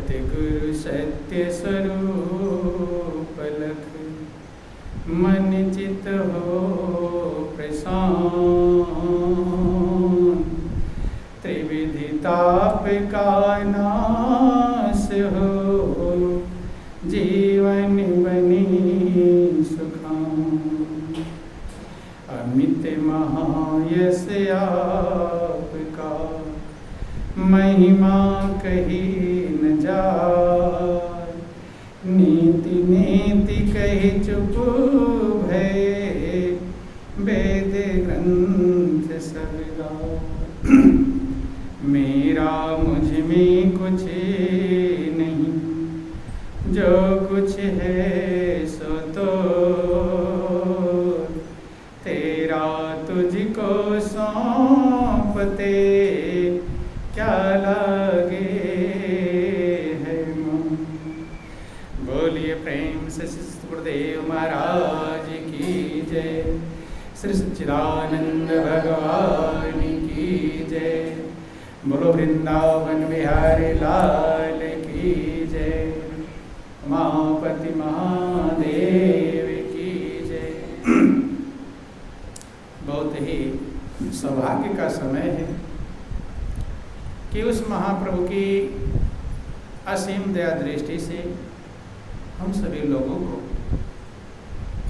सतगुरु सत्य स्वरूप लख मन चित हो प्रशांत। त्रिविधि ताप का नाश हो जीवन बनी सुखान। अमित महायश आपका महिमा कही न जाय। नीति नीति कही चुप भय वेद ग्रंथ सब गाय। मेरा मुझ में कुछ नहीं जो कुछ है सो तो तेरा तुझको सौंपते क्या लागे है मन। बोलिए प्रेम से श्री गुरुदेव महाराज की जय। श्री सच्चिदानंद भगवान की जय। बोलो वृंदावन बिहारी लाल की जय। उमापति महादेव की जय। बहुत ही सौभाग्य का समय है कि उस महाप्रभु की असीम दया दृष्टि से हम सभी लोगों को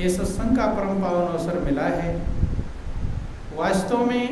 ये सत्संग का परम पावन अवसर मिला है। वास्तव में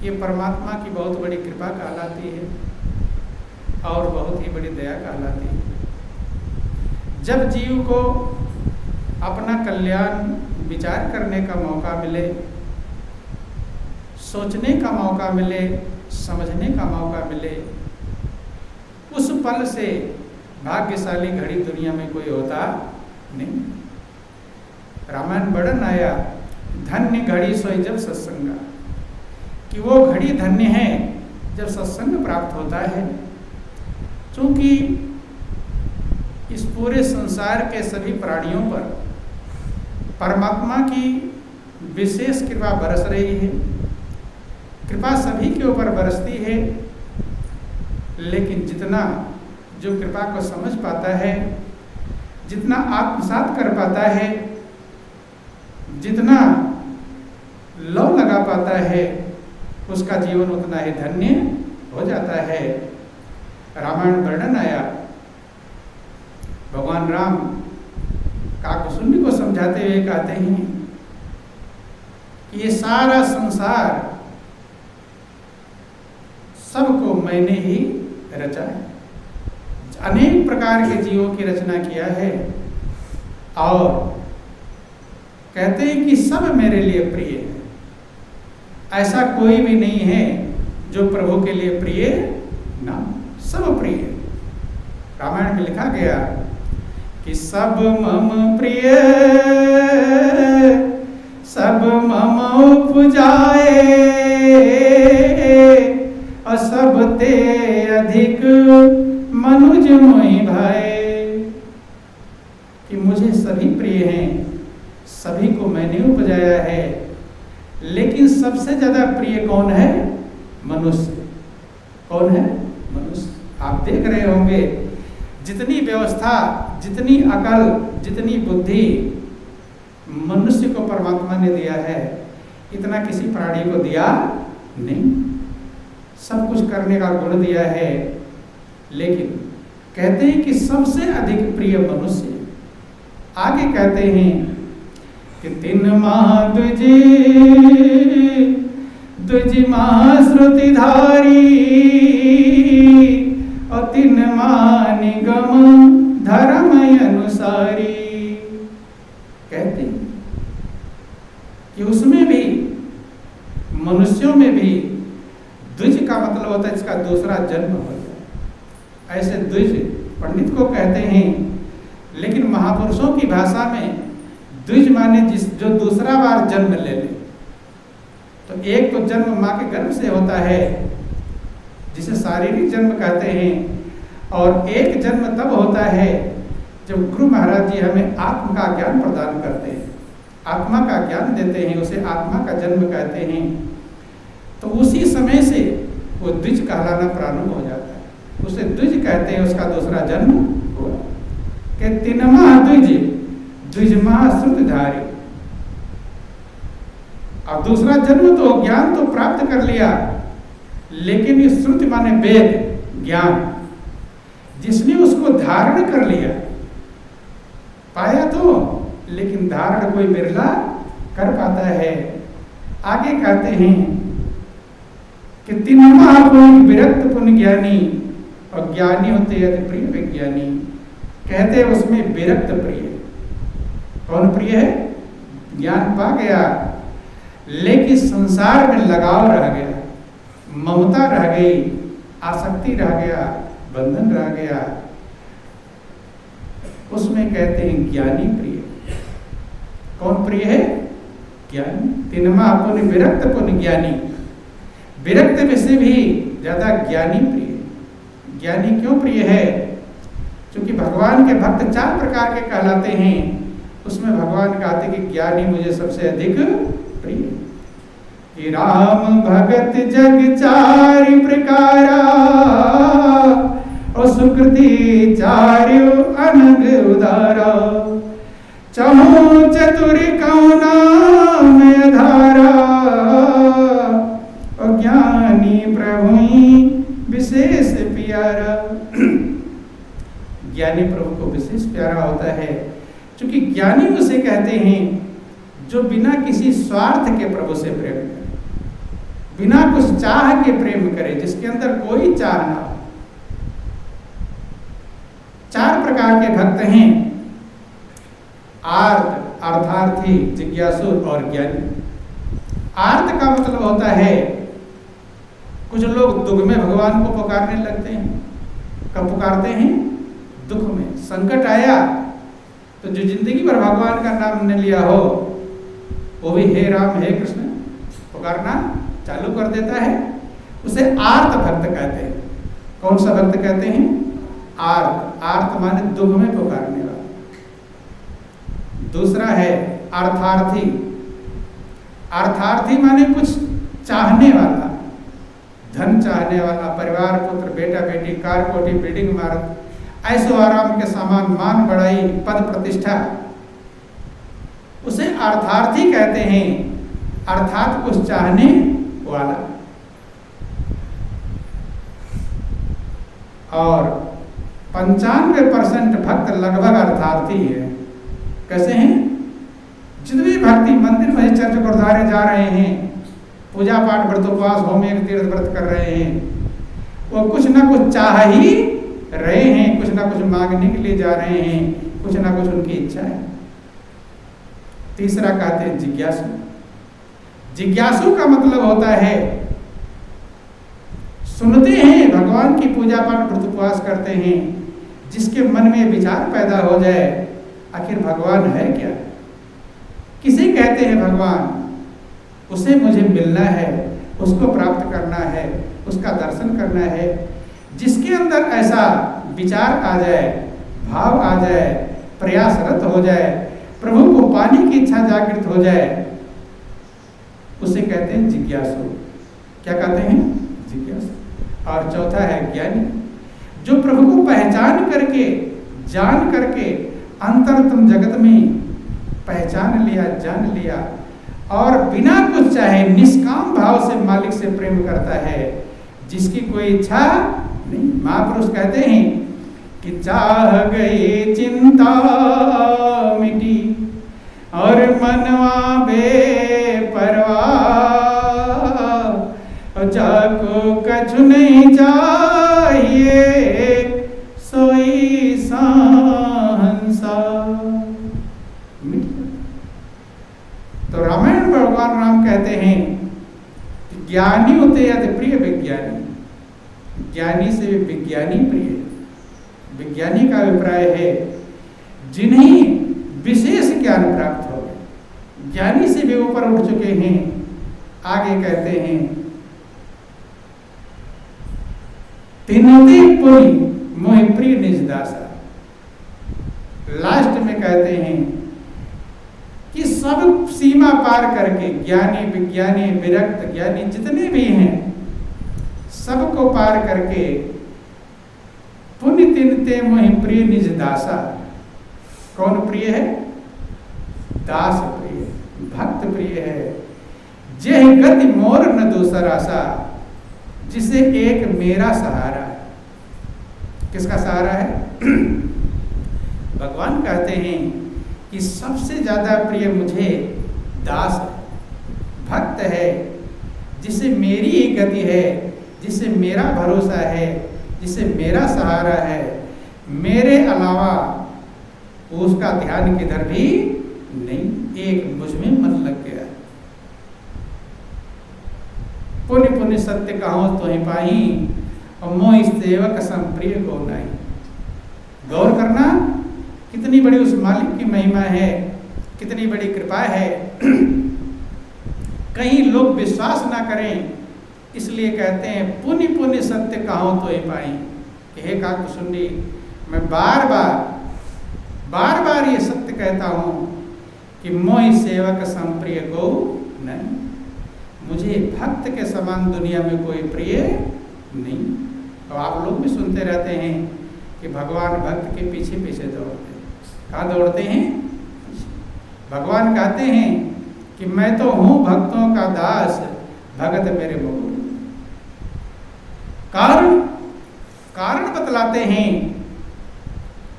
ये परमात्मा की बहुत बड़ी कृपा कहलाती है और बहुत ही बड़ी दया कहलाती है। जब जीव को अपना कल्याण विचार करने का मौका मिले, सोचने का मौका मिले, समझने का मौका मिले, उस पल से भाग्यशाली घड़ी दुनिया में कोई होता नहीं। रामायण वर्णन आया, धन्य घड़ी सोई जब सत्संगा, कि वो घड़ी धन्य है जब सत्संग प्राप्त होता है। क्योंकि इस पूरे संसार के सभी प्राणियों पर परमात्मा की विशेष कृपा बरस रही है। कृपा सभी के ऊपर बरसती है, लेकिन जितना जो कृपा को समझ पाता है, जितना आत्मसात कर पाता है, जितना लौ लगा पाता है, उसका जीवन उतना ही धन्य हो जाता है। रामायण वर्णन आया, भगवान राम काकसुंडी को समझाते हुए कहते हैं कि ये सारा संसार सबको मैंने ही रचा है। अनेक प्रकार के जीवों की रचना किया है और कहते हैं कि सब मेरे लिए प्रिय है। ऐसा कोई भी नहीं है जो प्रभु के लिए प्रिय ना, सब प्रिय है। रामायण में लिखा गया कि सब मम प्रिय सब मम उपजाए और सब ते अधिक मनुज मोहि भाए। कि मुझे सभी प्रिय हैं, सभी को मैंने उपजाया है, लेकिन सबसे ज्यादा प्रिय कौन है? मनुष्य। कौन है? मनुष्य। आप देख रहे होंगे जितनी व्यवस्था, जितनी अकल, जितनी बुद्धि मनुष्य को परमात्मा ने दिया है, इतना किसी प्राणी को दिया नहीं। सब कुछ करने का गुण दिया है, लेकिन कहते हैं कि सबसे अधिक प्रिय मनुष्य। आगे कहते हैं कि 3 माह दुज महाश्रुतिधारी और 3 माह निगम धर्म अनुसारी। कहते हैं कि उसमें भी, मनुष्यों में भी द्विज का मतलब होता है इसका दूसरा जन्म हो जाए। ऐसे द्विज पंडित को कहते हैं, लेकिन महापुरुषों की भाषा में द्विज माने जो दूसरा बार जन्म ले ले। तो एक तो जन्म माँ के गर्भ से होता है जिसे शारीरिक जन्म कहते हैं, और एक जन्म तब होता है जब गुरु महाराज जी हमें आत्म का ज्ञान प्रदान करते हैं, आत्मा का ज्ञान देते हैं, उसे आत्मा का जन्म कहते हैं। तो उसी समय से वो द्विज कहलाना प्रारंभ हो जाता है। उसे द्विज कहते हैं, उसका दूसरा जन्म हुआ। कि तिनमा द्विज द्विजमा श्रुतधारी। अब दूसरा जन्म तो ज्ञान तो प्राप्त कर लिया, लेकिन ये श्रुति माने वेद ज्ञान, जिसने उसको धारण कर लिया, पाया तो, लेकिन धारण कोई बिरला कर पाता है। आगे कहते हैं कि तिनमा पुण्य विरक्त पुण्य ज्ञानी, और ज्ञानी होते हैं प्रिय विज्ञानी। कहते हैं उसमें विरक्त प्रिय। कौन प्रिय है? ज्ञान पा गया लेकिन संसार में लगाव रह गया, ममता रह गई, आसक्ति रह गया, बंधन रह गया, उसमें कहते हैं ज्ञानी प्रिय। कौन प्रिय है? ज्ञानी। तिनमा पुण्य विरक्त पुण्य ज्ञानी। विरक्त में से भी ज्यादा ज्ञानी प्रिय। ज्ञानी क्यों प्रिय है? क्योंकि भगवान के भक्त 4 प्रकार के कहलाते हैं, उसमें भगवान कहते कि ज्ञानी मुझे सबसे अधिक प्रिय। कि राम भगत जग 4 प्रकारा, और सुकृति 4 अनग उदारा। चहु चतुर कौना में धारा, और ज्ञानी प्रभु विशेष प्यारा। ज्ञानी प्रभु को विशेष प्यारा होता है, क्योंकि ज्ञानी उसे कहते हैं जो बिना किसी स्वार्थ के प्रभु से प्रेम करे, बिना कुछ चाह के प्रेम करे, जिसके अंदर कोई चाह ना हो। 4 प्रकार के भक्त हैं, आर्त, अर्थार्थी, जिज्ञासु और ज्ञानी। आर्त का मतलब होता है, कुछ लोग दुख में भगवान को पुकारने लगते हैं। कब पुकारते हैं? दुख में। संकट आया तो जो जिंदगी भर भगवान का नाम न लिया हो, वो भी हे राम हे कृष्ण पुकारना चालू कर देता है। उसे आर्त भक्त कहते हैं। कौन सा भक्त कहते हैं? आर्त। आर्त माने दुख में पुकारने वाला। दूसरा है अर्थार्थी। अर्थार्थी माने कुछ चाहने वाला, धन चाहने वाला, परिवार, पुत्र, बेटा बेटी, कार, कोठी, बिल्डिंग, इमारत, ऐसो आराम के सामान, मान बढ़ाई, पद प्रतिष्ठा, उसे अर्थार्थी कहते हैं। अर्थात कुछ चाहने वाला। और 95% भक्त लगभग अर्थार्थी है। कैसे हैं? जितने भक्ति मंदिर में, चर्च, गुरुद्वारे जा रहे हैं, पूजा पाठ, व्रतोपवास, होम यज्ञ, तीर्थ व्रत कर रहे हैं, वो कुछ ना कुछ चाह ही रहे हैं, कुछ ना कुछ मांगने के लिए जा रहे हैं, कुछ ना कुछ उनकी इच्छा है। तीसरा कहते हैं जिज्ञासु। जिज्ञासु का मतलब होता है सुनते हैं, भगवान की पूजा पाठ, व्रतोपवास करते हैं, जिसके मन में विचार पैदा हो जाए, आखिर भगवान है क्या, किसे कहते हैं भगवान, उसे मुझे मिलना है, उसको प्राप्त करना है, उसका दर्शन करना है। जिसके अंदर ऐसा विचार आ जाए, भाव आ जाए, प्रयासरत हो जाए, प्रभु को पाने की इच्छा जागृत हो जाए, उसे कहते हैं जिज्ञासु। क्या कहते हैं? जिज्ञासु। और चौथा है ज्ञानी, जो प्रभु को पहचान करके, जान करके, अंतरतम जगत में पहचान लिया, जान लिया, और बिना कुछ चाहे निष्काम भाव से मालिक से प्रेम करता है, जिसकी कोई इच्छा नहीं। महापुरुष कहते हैं कि चाह गई चिंता मिटी, और मनवा बेपरवाह, और जाको कछु नहीं चाहिए, सोई सहंसा। तो रामायण भगवान राम कहते हैं कि ज्ञानी होते हैं अति प्रिय विज्ञानी। ज्ञानी से भी विज्ञानी प्रिय। विज्ञानी का अभिप्राय है जिन्हें विशेष ज्ञान प्राप्त हो गए, ज्ञानी से भी ऊपर उठ चुके हैं। आगे कहते हैं तिनते पुरी मोहि प्रिय निज दासा। लास्ट में कहते हैं कि सब सीमा पार करके, ज्ञानी, विज्ञानी, विरक्त, ज्ञानी जितने भी हैं, सबको पार करके पुण्य तिनते मोहि प्रिय निज दासा। कौन प्रिय है? दास प्रिय, भक्त प्रिय है। जेहि गति मोर न दूसर आशा, जिसे एक मेरा सहारा है। किसका सहारा है? भगवान कहते हैं कि सबसे ज्यादा प्रिय मुझे दास है, भक्त है, जिसे मेरी ही गति है, जिसे मेरा भरोसा है, जिसे मेरा सहारा है। मेरे अलावा उसका ध्यान किधर भी नहीं, एक मुझ में मन लग गया। पुण्य पुण्य सत्य कहो तो ही पाही, और मोहि सेवक सम प्रिय को नहीं। गौर करना, कितनी बड़ी उस मालिक की महिमा है, कितनी बड़ी कृपा है। कहीं लोग विश्वास ना करें, इसलिए कहते हैं पुण्य पुण्य सत्य कहो तो ही पाई। हे काकभुसुंडी, मैं बार बार ये सत्य कहता हूँ कि मोहि सेवक सम प्रिय को नहीं। मुझे भक्त के समान दुनिया में कोई प्रिय नहीं। तो आप लोग भी सुनते रहते हैं कि भगवान भक्त के पीछे पीछे दौड़ते हैं। कहाँ दौड़ते हैं? भगवान कहते हैं कि मैं तो हूँ भक्तों का दास, भगत मेरे मुकुर। कारण बतलाते हैं।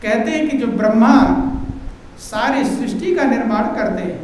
कहते हैं कि जो ब्रह्मा सारी सृष्टि का निर्माण करते हैं,